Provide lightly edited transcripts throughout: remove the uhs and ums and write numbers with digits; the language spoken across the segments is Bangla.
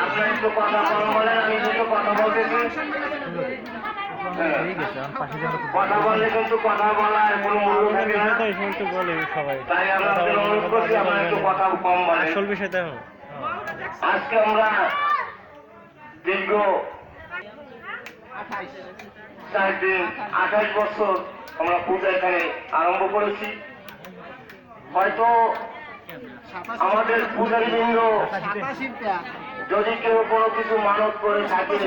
আপনার একটু কথা কম বলেন, আমি দুটো কথা বলতেছি। কথা বললে কিন্তু কথা বলার কোনো মূল্য থাকে না, তাই আমরা অনুরোধ করছি আপনার একটু কথা কম বলেন। আজকে আমরা দীর্ঘ 28 বছর আমরা পূজা এখানে আরম্ভ করেছি। হয়তো আমাদের পূজারীবৃন্দ যদি কেউ কোনো কিছু মানত করে থাকে,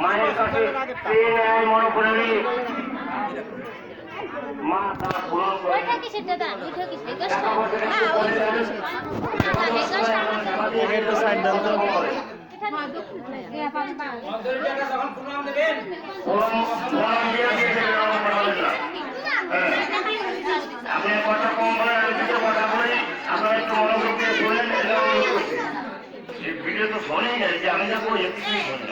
মায়ের কাছে চেয়ে নেয় মনে করে মা তা পূরণ করে। আপনি কথা কম বলেন, আমি দুটো কথা বলি, আপনারা একটু মনোযোগ দিয়ে শোনেন। এই ভিডিও তো শোনেই নাই যে আমি যাবো কিছুই শোনেন।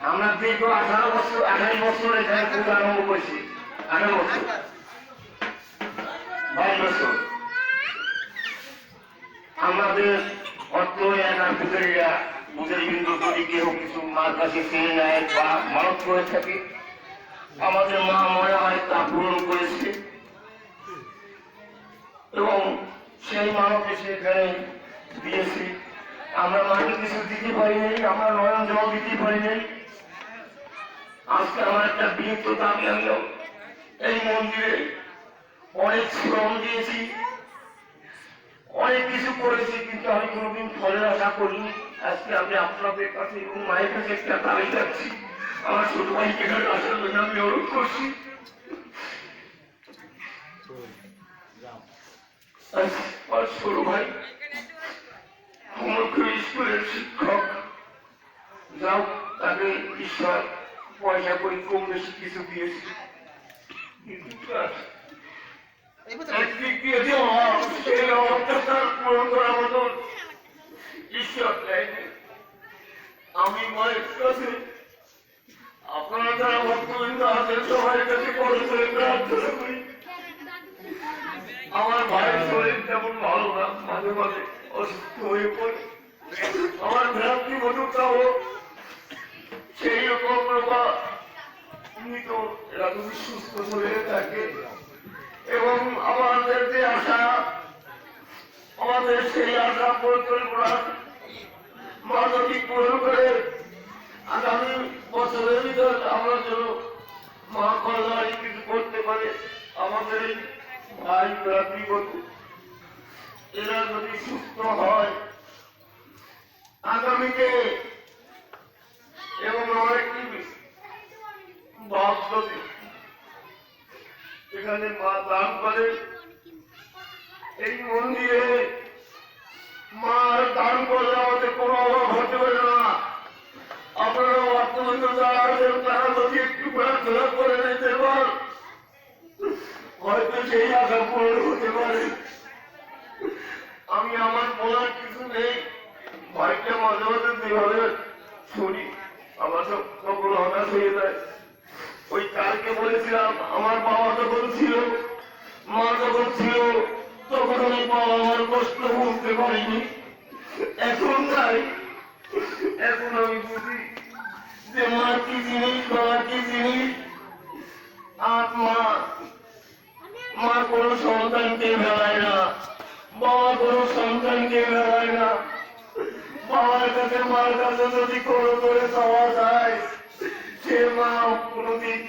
আমরা দীর্ঘ 28 বছর এখানে পূজা আরম্ভ করেছি। 28 বছর 22 বছর আমাদের অর্থ এলাকার পূজারীবৃন্দ যদি কেউ কিছু মার কাছে চেয়ে নেয় বা মানত করে থাকে, আমাদের মা মনে হয় তা পূরণ করেছে এবং সেই মানত এসে এখানে দিয়েছি। আমরা মাকে কিছু দিতে পারি নাই, আমরা নয়ন জল দিতে পারি নাই। আজকে আমার একটা বৃহত্ত দাবি, আমি এই মন্দিরে অনেক শ্রম দিয়েছি, অনেক কিছু করেছি, কিন্তু আমি কোনোদিন ফলের আশা করিনি। আজকে আমি আপনাদের কাছে এবং মায়ের কাছে একটা দাবি যাচ্ছি, আমার ছোট ভাইকে এখানে আসার জন্য আমি অনুরোধ করছি। আমার ছোট ভাই স্কুলের শিক্ষক, যাও তাকে ঈশ্বর পয়সা করে কম বেশি কিছু দিয়েছি, আমি মায়ের কাছে আপনারা যারা ভক্তবৃন্দ আছেন সবার কাছে বড় করে প্রার্থনা করি। আমার ভাইয়ের শরীর তেমন ভালো না, মাঝে মাঝে অসুস্থ হয়ে পড়ে। আমার ভ্রাতৃবধূটাও সেই রকম মৃত, এরা যদি সুস্থ হয়ে থাকে এবং আমাদের যে আশা, আমাদের সেই আশা পরিকল্পনা মা যদি পূরণ করে আগামী বছরের ভিতর আমরা যেন মা কল্যাণী কিছু করতে পারে। আমাদের ভাই ভ্রাতৃবধূ এরা যদি সুস্থ হয় আগামীতে এবং আরেকটি ভক্ত এখানে মা দান করে, এই মন্দিরে মার দান করলে আমাদের কোনো অভাব হতে পারে না। আপনারা বর্তমানে যারা আছেন তারা যদি একটু প্রার্থনা করে নিতে পার, হয়তো সেই আশা পূরণ হতে পারে। আমি আমার বলার কিছু নেই, ভাইকে মাঝে মাঝে যেভাবে শুনি আমার সব সকল হতাশ হয়ে যায়। ওই কালকে বলেছিলাম আমার বাবা যখন ছিল, মা যখন ছিল, তখন আমি বাবা আমার কষ্ট বুঝতে পারিনি। এখন নাই, এখন আমি বুঝি যে মা কি জিনিস, বাবা কি জিনিস। আর মা কোনো সন্তানকে বেড়ায় না, বাবা কোনো সন্তানকে বেড়ায় না। বাবার কাছে মার কাছে যদি কোনো করে চাওয়া যায়, সে মা কোনদিন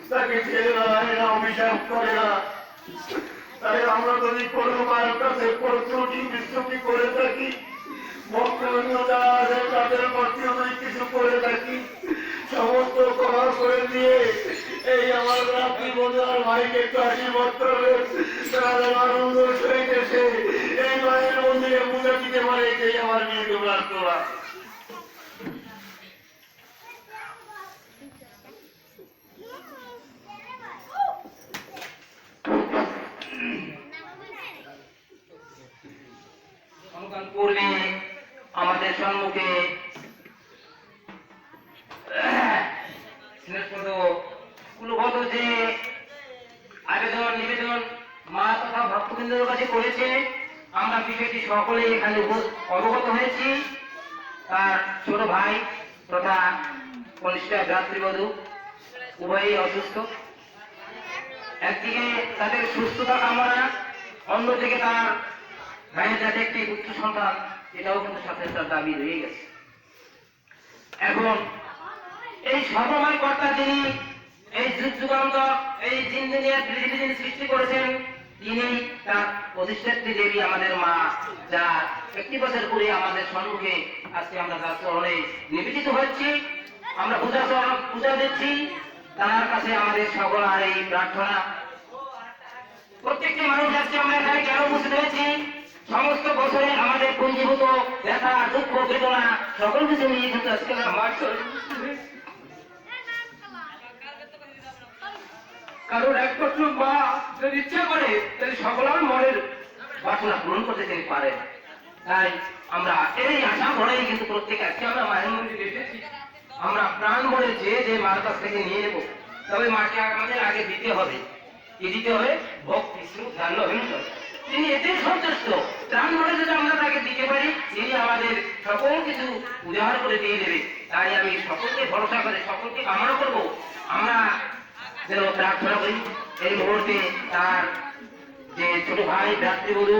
তাকে ছেড়ে বেড়ায় না, অভিশাপ করে না। তাই আমরা যদি কোনো মায়ের কাছে কোনো ত্রুটি বিচ্যুতি করে থাকি, ভক্তবৃন্দ যারা আছেন তাদের প্রতি যদি কিছু করে থাকি, সমস্ত ক্ষমা করে দিয়ে এই আমার রাত্রিবন্ধু আর ভাইকে একটু আশীর্বাদ করবেন। তারা আনন্দ সহিত এসে এই মায়ের মন্দিরে পূজা দিতে পারে, এটাই আমার নিয়ে প্রার্থনা। করলে আমাদের সম্মুখে কুলবদ্ধ যে আবেদন নিবেদন মা তথা ভক্তবৃন্দের কাছে করেছে, আমরা বিষয়টি সকলে এখানে অবগত হয়েছি। তার ছোট ভাই তথা কনিষ্ঠ ভ্রাতৃবধূ উভয়ই অসুস্থ। একদিকে তাদের সুস্থতা কামনা, অন্যদিকে তার ভাইয়ের যাতে একটি উচ্চ সন্তান, এটাও কিন্তু সাথে তার দাবি রয়ে গেছে। এখন এই সর্বময় কর্তা যিনি এই যুগ যুগান্তর এই দিন দুনিয়ার পৃথিবী যিনি সৃষ্টি করেছেন, তিনি তার প্রতিষ্ঠাত্রী দেবী আমাদের মা, যা একটি বছর পরে আমাদের সম্মুখে আজকে আমরা তার চরণে নিবেদিত হচ্ছি, আমরা পূজা দিচ্ছি। তার কাছে আমাদের সকল আর এই প্রার্থনা, প্রত্যেকটি মানুষ আজকে আমরা এখানে কেন উপস্থিত হয়েছি, সমস্ত বছরে আমাদের পুঞ্জীভূত ব্যথা দুঃখ বেদনা সকল কিছু নিয়ে কিন্তু আজকে আমরা মাঠ চলে। কারণ একমাত্র মা যদি ইচ্ছা করে তাহলে সকলের মনের বাসনা পূরণ করতে তিনি পারেন। তাই আমরা এই আশা করেই কিন্তু প্রত্যেকে আজকে আমরা মায়ের মন্দিরে এসেছি। আমরা প্রাণ ভরে যে মার কাছ থেকে নিয়ে নেব, তবে মাকে আমাদের আগে দিতে হবে। কি দিতে হবে? ভক্তি, শ্রদ্ধা, অভিনন্দন। তিনি এতেই সন্তুষ্ট। প্রাণ ভরে যদি আমরা তাকে দিতে পারি, তিনি আমাদের সকল কিছু উজাড় করে দিয়ে দেবে। তাই আমি সকলকে ভরসা করে সকলকে কামনা করব, আমরা যেন প্রার্থনা করি এই মুহূর্তে তার যে ছোট ভাই ভ্রাতৃবধূ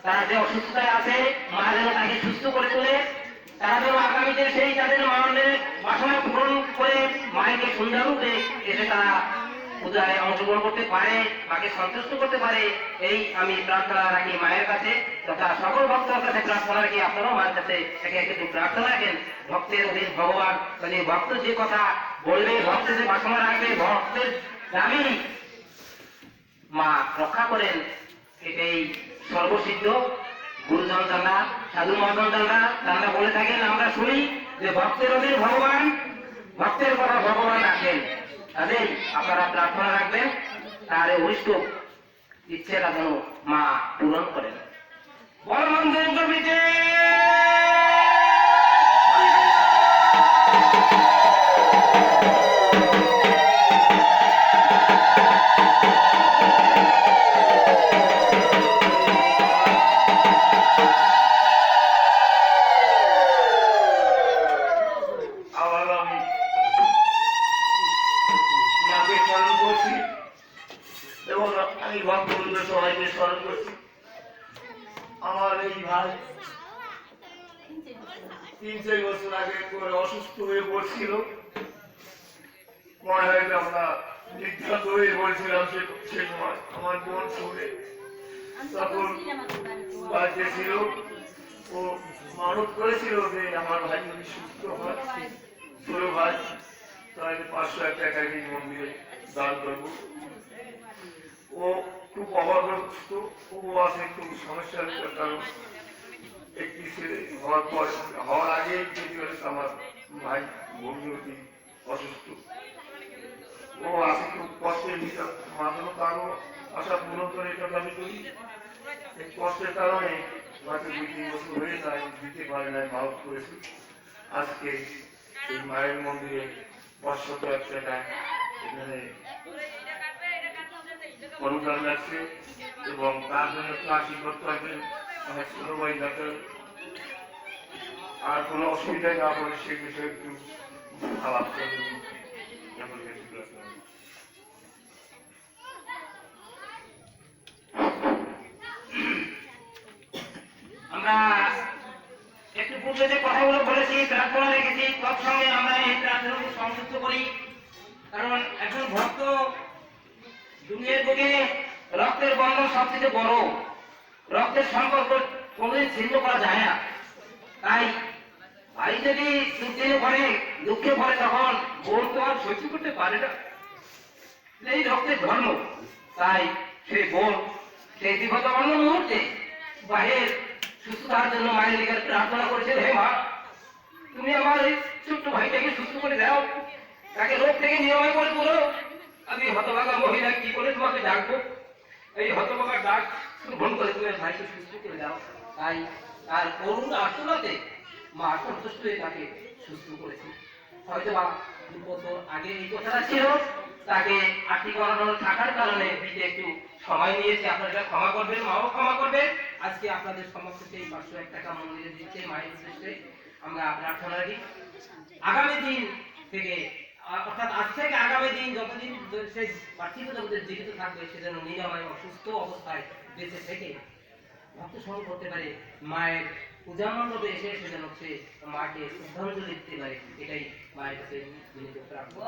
তারা যে অসুস্থতায় আছে, মা যেন তাকে সুস্থ করে তোলে। তারা যেন আগামীতে সেই তাদের মায়ের বাসনা পূরণ করে মায়েকে সুন্দর রূপে এসে তারা পূজায় অংশগ্রহণ করতে পারে, মাকে সন্তুষ্ট করতে পারে। এই আমি প্রার্থনা রাখি মায়ের কাছে তথা সকল ভক্তের কাছে প্রার্থনা রাখি। আপনারাও মায়ের কাছে একে একটু প্রার্থনা রাখেন। ভক্তের অধীন ভগবান, মানে ভক্ত যে কথা বলবে, ভক্ত যে বাসনা রাখবে, ভক্তের দাবি মা রক্ষা করেন। এটাই সর্বসিদ্ধ। গুরুজন জানা, সাধু মহাজন জানা তারা বলে থাকেন, আমরা শুনি যে ভক্তের অধীন ভগবান, ভক্তের কথা ভগবান রাখেন। তাদের আপনারা প্রার্থনা রাখবেন, তার অভিষ্ট ইচ্ছেটা যেন মা পূরণ করেন। বলবন্ধের জমিতে সবাইকে স্মরণ করছি। আমার এই ভাই 3-4 বছর আগে করে অসুস্থ হয়ে পড়ছিল। মনে হয় আমরা বিখ্যাত হয়ে পড়ছিলাম সে সময়। আমার বোন শুনে তখন বাড়িতে ছিল, ও মানত করেছিল যে আমার ভাই যদি সুস্থ হয়, ছোট ভাই, তাহলে 500 টাকা এই মন্দিরে দান করবো। ও খুব অভাবগ্রস্ত, ও আছে খুব সমস্যার কারণ একটি ছেলে হওয়ার আগে আমার ভাই ভগ্নিবতী অসুস্থ। ও আছে খুব কষ্টের মাঝানো, তারও আশা পূরণ করে এটা দাবি করি। এই কষ্টের কারণে হয়তো 2-3 বছর হয়ে যায় দিতে পারে নাই, মানত করেছি। আজকে এই মায়ের মন্দিরে 501 টাকা এখানে অনুদান লাগছে এবং তার জন্য একটু আশীর্বাদ করবেন আমার ছোট ভাই যাতে আর কোনো অসুবিধায় না পড়ে সে বিষয়ে একটু আলাপ করবেন। আমরা একটু পূর্বে যে কথাগুলো বলেছি, প্রার্থনা রেখেছি, তৎসঙ্গে আমরা এই প্রার্থনাকে সংযুক্ত করি। কারণ একজন ভক্ত দুনিয়ার বুকে রক্তের বন্ধন সবচেয়ে বড়, রক্তের সম্পর্ক কোনদিন ছিন্ন করা যায় না। তাই ভাই যদি দুর্দিনে পড়ে, দুঃখে পড়ে, তখন বোন তো আর সহ্য করতে পারে না, এই রক্তের ধর্ম। তাই সেই বোন সেই বিগত অন্য মুহূর্তে ভাইয়ের সুস্থতার জন্য মায়ের দিকে প্রার্থনা করেছে, হে মা, তুমি আমার এই ছোট্ট ভাইটাকে সুস্থ করে দাও, তাকে রোগ থেকে নিরাময় করে তোলো। আমি হতভাগা মহিলা কি করে তোমাকে ডাকবো? এই হতভাগা ডাক গ্রহণ করে তুমি ভাইকে সুস্থ করে দাও। তাই আর করুণ আর্তনাতে মা সন্তুষ্ট হয়ে তাকে সুস্থ করেছে। হয়তো বা 2 বছর আগে এই কথাটা ছিল, তাকে আর্থিক অনটন থাকার কারণে দিতে একটু সময় নিয়েছে। আপনারা ক্ষমা করবেন, মাও ক্ষমা করবেন। আজকে আপনাদের সমক্ষে এই 501 টাকা মন্দিরে দিচ্ছে মায়ের উদ্দেশ্যে আমরা প্রার্থনা রাখি। আগামী দিন থেকে অর্থাৎ আজ থেকে আগামী দিন যতদিন সে পার্থিব জগতে জীবিত থাকবে, সে যেন নিরাময় সুস্থ অবস্থায় বেঁচে থেকে ভক্ত সঙ্গ করতে পারে, মায়ের পূজা মণ্ডপে এসে সে যেন সে মাকে শ্রদ্ধাঞ্জলি দিতে পারে। এটাই মায়ের কাছে বিনীত প্রার্থনা।